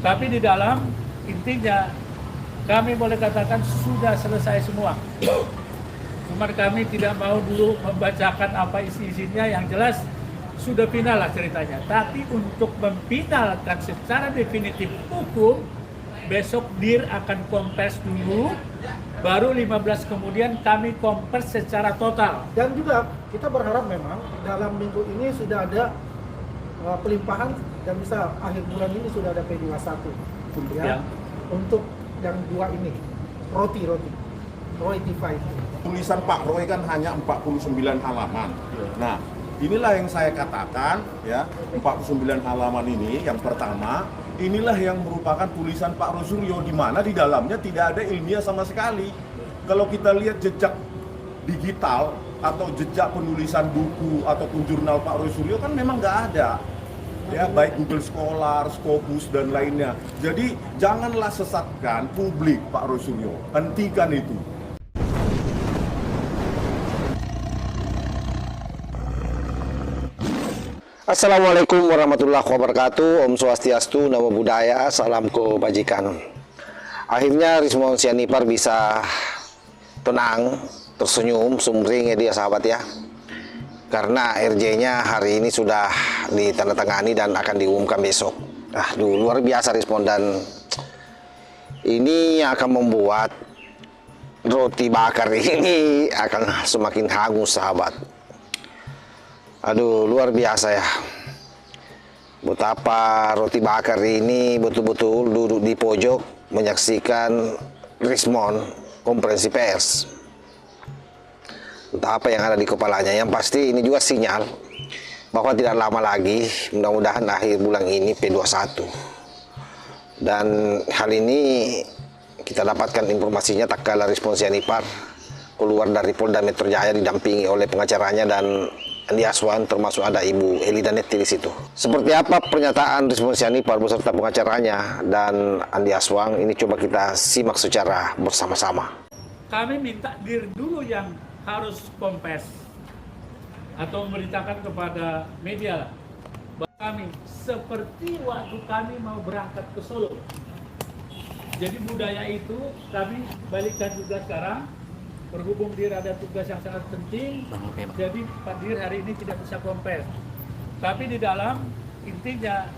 Tapi di dalam intinya kami boleh katakan sudah selesai semua. Cuma kami tidak mau dulu membacakan apa isi-isinya, yang jelas sudah final lah ceritanya. Tapi untuk memfinalkan secara definitif hukum, besok DIR akan kompres dulu, baru 15 kemudian kami kompres secara total. Dan juga kita berharap memang dalam minggu ini sudah ada pelimpahan dan bisa akhir bulan ini sudah ada P21 ya, untuk yang dua ini, Roy Tifa itu. Tulisan Pak Roy kan hanya 49 halaman. Nah, inilah yang saya katakan ya, 49 halaman ini yang pertama, inilah yang merupakan tulisan Pak Roy Suryo, di mana di dalamnya tidak ada ilmiah sama sekali. Kalau kita lihat jejak digital atau jejak penulisan buku ataupun jurnal Pak Roy Suryo kan memang nggak ada. Ya, baik Google Scholar, Scopus dan lainnya. Jadi janganlah sesatkan publik Pak Roy Suryo. Hentikan itu. Assalamualaikum warahmatullahi wabarakatuh. Om Swastiastu, Namo Buddhaya, salam kebajikan. Akhirnya Rismon Sianipar bisa tenang, tersenyum, sumring ya dia sahabat ya. Karena RJ-nya hari ini sudah ditandatangani dan akan diumumkan besok. Luar biasa respon, dan ini akan membuat roti bakar ini akan semakin hangus sahabat. Luar biasa ya. Betapa roti bakar ini betul-betul duduk di pojok menyaksikan Rismon konferensi pers. Entah apa yang ada di kepalanya. Yang pasti ini juga sinyal bahwa tidak lama lagi, mudah-mudahan akhir bulan ini P21. Dan hal ini kita dapatkan informasinya tak kala Rismon Sianipar keluar dari Polda Metro Jaya didampingi oleh pengacaranya dan Andi Aswan, termasuk ada Ibu Eli Danetti di situ. Seperti apa pernyataan Rismon Sianipar beserta pengacaranya dan Andi Aswan, ini coba kita simak secara bersama-sama. Kami minta DIR dulu yang harus kompres atau memberitakan kepada media lah, bahwa kami seperti waktu kami mau berangkat ke Solo. Jadi budaya itu kami balikkan juga sekarang. Berhubung DIR ada tugas yang sangat penting, jadi Pak DIR hari ini tidak bisa kompres. Tapi di dalam intinya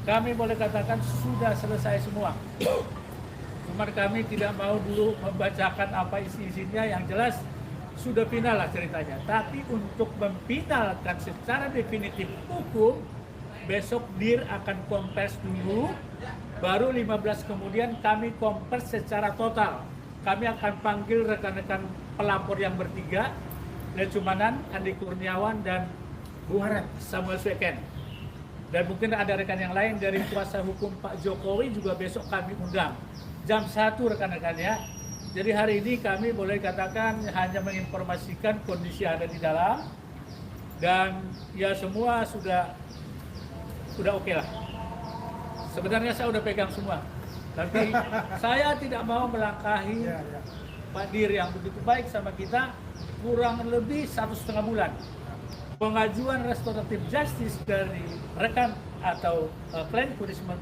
kami boleh katakan sudah selesai semua. Cuma kami tidak mau dulu membacakan apa isi-isinya, yang jelas sudah final lah ceritanya. Tapi untuk memfinalkan secara definitif hukum, besok DIR akan kompres dulu, baru 15 kemudian kami kompres secara total. Kami akan panggil rekan-rekan pelapor yang bertiga, Lecumanan, Andi Kurniawan, dan Buharat Samuel Sweken. Dan mungkin ada rekan yang lain dari kuasa hukum Pak Jokowi juga besok kami undang. Jam 1 rekan-rekannya. Jadi hari ini kami boleh katakan hanya menginformasikan kondisi ada di dalam. Dan ya semua sudah oke lah. Sebenarnya saya udah pegang semua. Tapi saya tidak mau melangkahi Pak DIR yang begitu baik sama kita kurang lebih 1,5 bulan. Pengajuan restoratif justice dari rekan atau klien punishment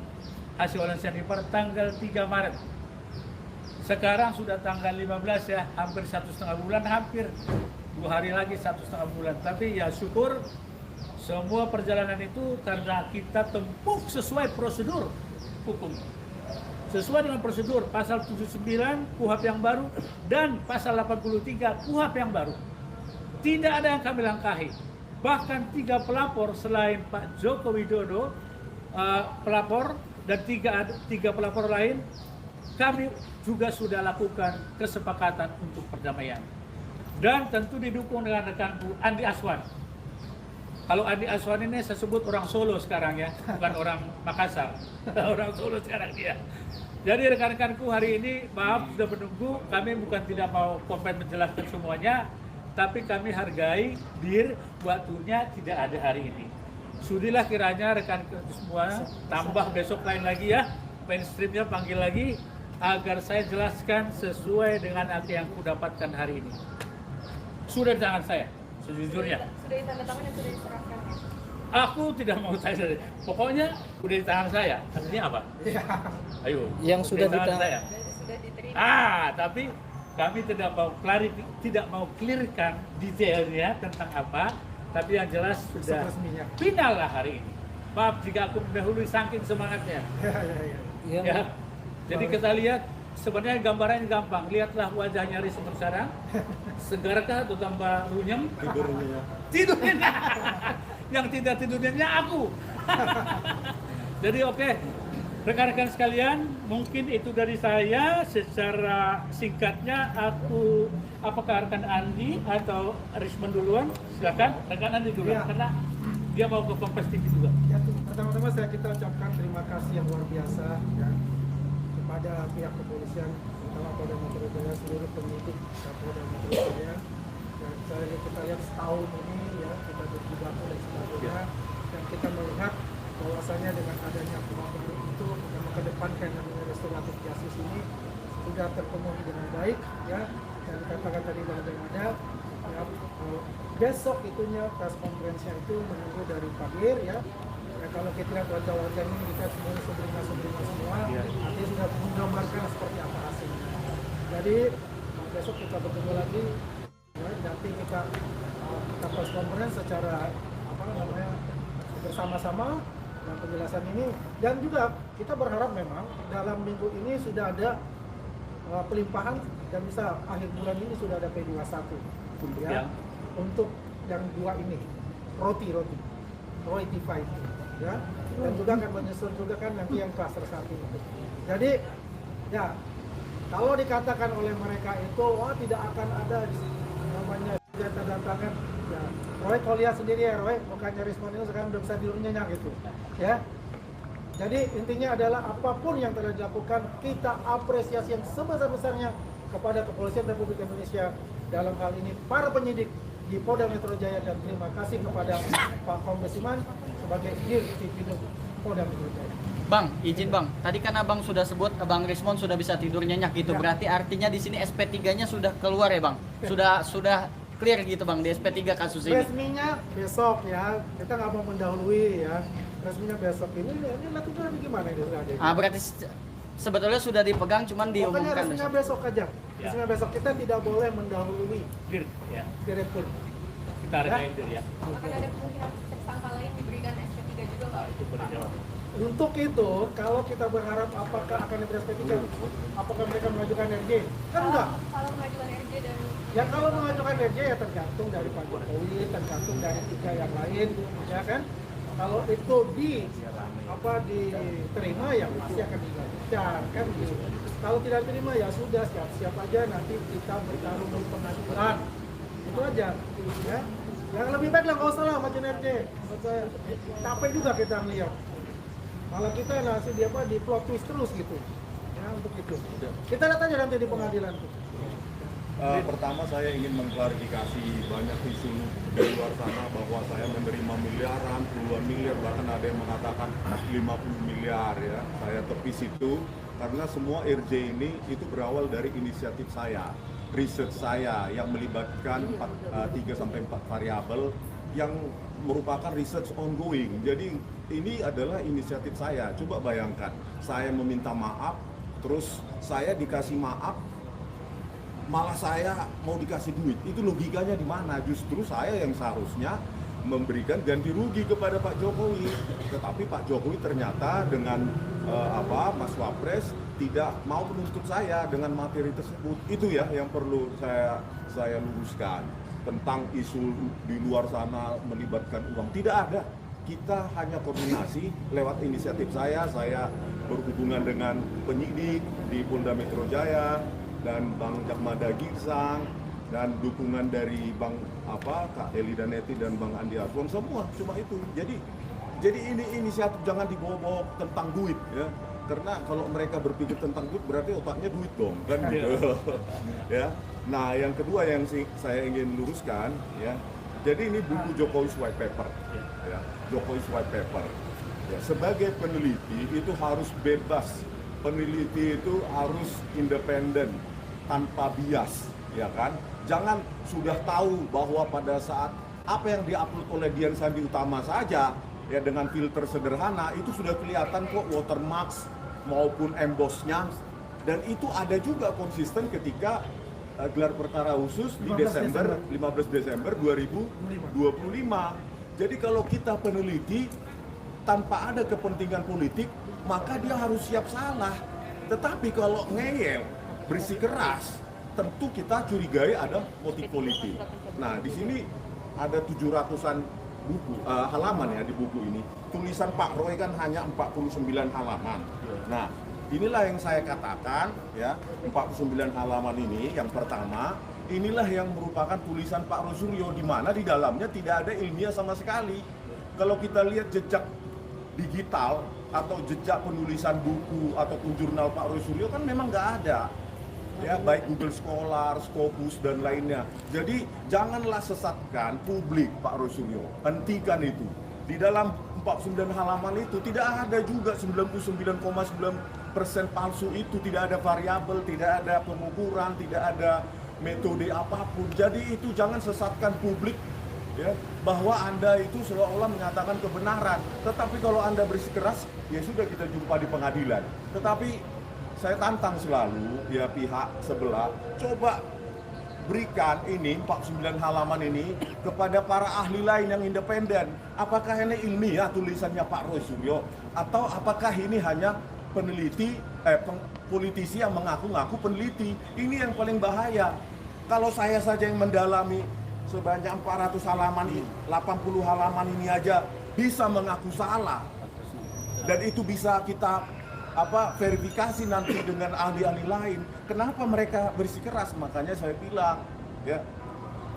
Hasyolan Sianipar tanggal 3 Maret. Sekarang sudah tanggal 15 ya, hampir 1,5 bulan, hampir 2 hari lagi 1,5 bulan. Tapi ya syukur semua perjalanan itu karena kita tempuh sesuai prosedur hukum. Sesuai dengan prosedur pasal 79 KUHP yang baru dan pasal 83 KUHP yang baru. Tidak ada yang kami langkahi. Bahkan 3 pelapor selain Pak Joko Widodo, pelapor dan tiga pelapor lain, kami juga sudah lakukan kesepakatan untuk perdamaian. Dan tentu didukung dengan rekanku Andi Aswan. Kalau Andi Aswan ini saya sebut orang Solo sekarang ya, bukan orang Makassar. Orang Solo sekarang dia. Jadi rekan-rekanku hari ini, maaf sudah menunggu, kami bukan tidak mau kompeten menjelaskan semuanya, tapi kami hargai DIR waktunya tidak ada hari ini. Sudilah kiranya rekan semua, tambah besok lain lagi ya, mainstreamnya panggil lagi, agar saya jelaskan sesuai dengan apa yang aku dapatkan hari ini. Sudah di tangan saya, sejujurnya. Sudah ditandatangani, sudah diserahkan ya? Aku tidak mau saya. Pokoknya udah di tangan saya. Artinya apa? Ya. Ayo. Yang sudah di tangan dita- saya. Sudah diterima. Tapi kami tidak mau clearkan detailnya tentang apa. Tapi yang jelas sudah Resminya. final lah hari ini. Maaf jika aku mendahului saking semangatnya. Ya. Jadi kita lihat sebenarnya gambarannya gampang. Lihatlah wajahnya Rismon sekarang. Segarkah atau tambah runyem? Tidurnya. Tidurnya. Yang tidak tidurnya aku. Jadi oke. Rekan-rekan sekalian, mungkin itu dari saya secara singkatnya. Apakah rekan Andi atau Rismon duluan? Silakan, rekan Andi dulu Ya. karena dia mau ke Kompas TV juga. Ya, pertama-tama kita ucapkan terima kasih yang luar biasa ya kepada pihak kepolisian, terutama Polda Metro Jaya, seluruh penyidik Polda Metro Jaya. Dan kita lihat setahun ini ya kita berjibaku dan sebagainya, dan kita melihat bahwasanya dengan adanya pembangunan itu yang mengedepankan namanya restoratif justice ini sudah terpenuhi dengan baik ya, dan katakan tadi bagaimana ya, besok itunya press conference-nya itu menunggu dari Pagir ya. Ya, kalau kita lihat wajah-wajah ini kita semua sebrina semua, Ya. nanti sudah menggambarkan seperti apa hasilnya. Jadi besok kita bertemu lagi, ya, nanti kita press conference secara apa namanya bersama-sama dan penjelasan ini, dan juga kita berharap memang dalam minggu ini sudah ada pelimpahan dan bisa akhir bulan ini sudah ada P21 ya, untuk yang dua ini roti 5 ya, dan juga akan menyusul juga kan nanti yang klaster 1 itu. Jadi ya kalau dikatakan oleh mereka itu tidak akan ada namanya tanda tangan ya, Roy kalau lihat sendiri ya Roy, mukanya Rismon itu sekarang udah bisa tidur nyenyak gitu ya. Jadi intinya adalah apapun yang telah dilakukan, kita apresiasi yang sebesar-besarnya kepada Kepolisian Republik Indonesia, dalam hal ini para penyidik di Polda Metro Jaya, dan terima kasih kepada Pak Kombes Iman sebagai Dirtipidum Polda Metro Jaya. Bang, izin Bang. Tadi kan Abang sudah sebut Abang Rismon sudah bisa tidur nyenyak gitu. Ya. Berarti artinya di sini SP3-nya sudah keluar ya, Bang? Sudah clear gitu, Bang, di SP3 kasus ini. Resminya besok ya, kita nggak mau mendahului ya. Resminya besok ini lakukan gimana ini ada? Berarti sebetulnya sudah dipegang, cuman Pokoknya diumumkan resminya besok. besok aja. Resminya besok, kita tidak boleh mendahului Ya. direktur. Kita hargain dulu ya. Apakah ada kemungkinan tersangka lain diberikan SP3 juga Pak? Itu boleh jawab. Untuk itu, kalau kita berharap apakah akan di SP3, apakah mereka mengajukan RJ? Kan enggak. Kalau mengajukan RJ dan Ya kalau mengajukan RJ ya tergantung dari Pak Jokowi, tergantung dari tiga yang lain, ya kan? Kalau itu diterima ya pasti akan dilanjutkan, kan gitu. Kalau tidak terima ya sudah, siap-siap aja nanti kita bertarung di pengadilan. Itu aja, ya. Yang lebih baik lah nggak usah lah majuin RJ. Menurut saya capek juga kita melihat. Malah kita nasi dia di plot twist terus gitu. Ya untuk itu. Kita lihat aja nanti di pengadilan. Pertama saya ingin mengklarifikasi banyak isu di luar sana bahwa saya menerima miliaran, puluhan miliar, bahkan ada yang mengatakan 50 miliar ya. Saya tepis itu karena semua RJ ini itu berawal dari inisiatif saya, riset saya yang melibatkan 3-4 variabel yang merupakan research ongoing. Jadi ini adalah inisiatif saya. Coba bayangkan, saya meminta maaf, terus saya dikasih maaf, malah saya mau dikasih duit. Itu logikanya di mana? Justru saya yang seharusnya memberikan ganti rugi kepada Pak Jokowi. Tetapi Pak Jokowi ternyata dengan Mas Wapres tidak mau menuntut saya dengan materi tersebut. Itu ya yang perlu saya luruskan. Tentang isu di luar sana melibatkan uang, tidak ada. Kita hanya koordinasi lewat inisiatif saya berhubungan dengan penyidik di Polda Metro Jaya dan Bang Jakmada Girsang, dan dukungan dari Bang Kak Eli Daneti dan Bang Andi Arfon, semua cuma itu. Jadi ini inisiatif, jangan dibawa-bawa tentang duit ya. Karena kalau mereka berpikir tentang duit berarti otaknya duit dong, kan gitu. Ya. Nah, yang kedua yang saya ingin luruskan ya. Jadi ini buku Jokowi's White Paper. Ya, Jokowi's White Paper. Ya, sebagai peneliti itu harus bebas. Peneliti itu harus independen, tanpa bias, ya kan? Jangan sudah tahu bahwa pada saat apa yang diupload oleh Dian Sandi Utama saja ya dengan filter sederhana itu sudah kelihatan kok watermark maupun embossnya, dan itu ada juga konsisten ketika gelar perkara khusus di 15 Desember 2025. Jadi kalau kita peneliti tanpa ada kepentingan politik, maka dia harus siap salah. Tetapi kalau ngeyel, bersikeras, tentu kita curigai ada motif politik. Nah, di sini ada 700-an buku halaman ya di buku ini. Tulisan Pak Roy kan hanya 49 halaman. Nah, inilah yang saya katakan ya, 49 halaman ini yang pertama, inilah yang merupakan tulisan Pak Roy Suryo, di mana di dalamnya tidak ada ilmiah sama sekali. Kalau kita lihat jejak digital atau jejak penulisan buku ataupun jurnal Pak Roy Suryo kan memang nggak ada. Ya, baik Google Scholar, Scopus dan lainnya. Jadi janganlah sesatkan publik Pak Roy Suryo. Hentikan itu. Di dalam 49 halaman itu tidak ada juga 99,9% palsu itu, tidak ada variabel, tidak ada pengukuran, tidak ada metode apapun. Jadi itu jangan sesatkan publik ya, bahwa Anda itu seolah-olah menyatakan kebenaran. Tetapi kalau Anda bersikeras, ya sudah kita jumpa di pengadilan. Tetapi saya tantang selalu ya pihak sebelah, coba berikan ini 49 halaman ini kepada para ahli lain yang independen. Apakah ini ilmiah tulisannya Pak Roy Suryo, atau apakah ini hanya peneliti politisi yang mengaku-ngaku peneliti? Ini yang paling bahaya. Kalau saya saja yang mendalami sebanyak 400 halaman, 80 halaman ini aja bisa mengaku salah, dan itu bisa kita verifikasi nanti dengan ahli-ahli lain. Kenapa mereka bersikeras? Makanya saya bilang ya,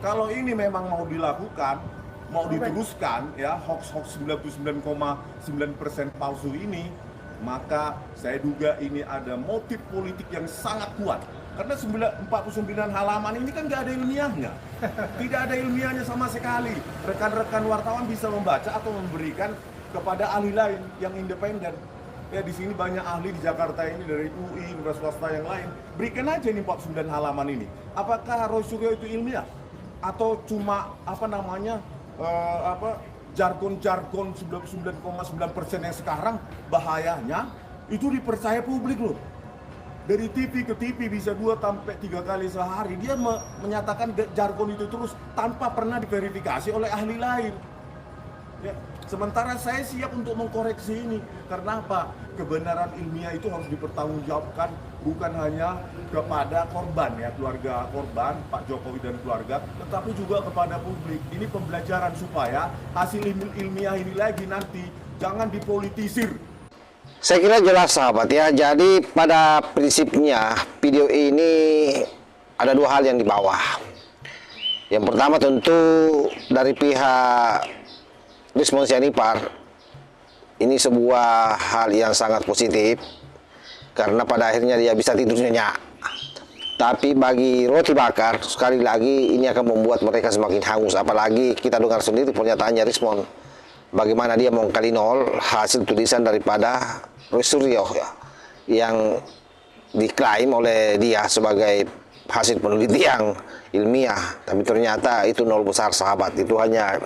kalau ini memang mau dilakukan, mau diteruskan ya, hoax 99,9% palsu ini, maka saya duga ini ada motif politik yang sangat kuat. Karena 49 halaman ini kan nggak ada ilmiahnya, tidak ada ilmiahnya sama sekali. Rekan-rekan wartawan bisa membaca atau memberikan kepada ahli lain yang independen. Ya, di sini banyak ahli di Jakarta ini dari UI, universitas swasta yang lain. Berikan aja ini 49 halaman ini. Apakah Roy Suryo itu ilmiah atau cuma jargon-jargon 99,9% yang sekarang bahayanya itu dipercaya publik loh. Dari TV ke TV bisa 2-3 kali sehari dia menyatakan jargon itu terus tanpa pernah diverifikasi oleh ahli lain. Ya, sementara saya siap untuk mengkoreksi ini. Karena apa? Kebenaran ilmiah itu harus dipertanggungjawabkan bukan hanya kepada korban ya, keluarga korban, Pak Jokowi dan keluarga, tetapi juga kepada publik. Ini pembelajaran supaya hasil ilmiah ini lagi nanti jangan dipolitisir. Saya kira jelas sahabat ya. Jadi pada prinsipnya video ini ada dua hal yang dibawa. Yang pertama tentu dari pihak Rismon Sianipar, ini sebuah hal yang sangat positif karena pada akhirnya dia bisa tidur nyenyak. Tapi bagi roti bakar, sekali lagi ini akan membuat mereka semakin hangus. Apalagi kita dengar sendiri pernyataannya Rismon, bagaimana dia mengkali nol hasil tulisan daripada Roy Suryo ya, yang diklaim oleh dia sebagai hasil penelitian ilmiah, tapi ternyata itu nol besar sahabat. Itu hanya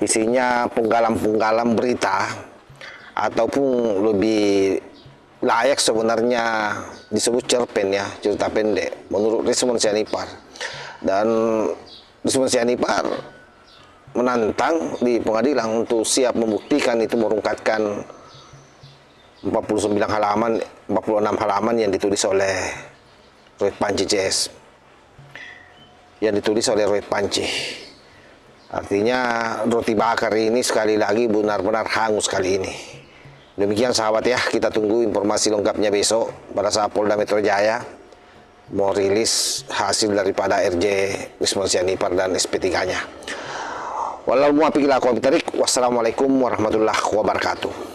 isinya penggalan-penggalan berita, ataupun lebih layak sebenarnya disebut cerpen ya, cerita pendek menurut Rismon Sianipar. Dan Rismon Sianipar menantang di pengadilan untuk siap membuktikan itu merungkatkan 49 halaman, 46 halaman yang ditulis oleh Rohit Panci CS, yang ditulis oleh Rohit Panci. Artinya roti bakar ini sekali lagi benar-benar hangus kali ini. Demikian sahabat ya, kita tunggu informasi lengkapnya besok pada saat Polda Metro Jaya mau rilis hasil daripada RJ Rismon Sianipar dan SP3-nya. Wassalamualaikum warahmatullahi wabarakatuh.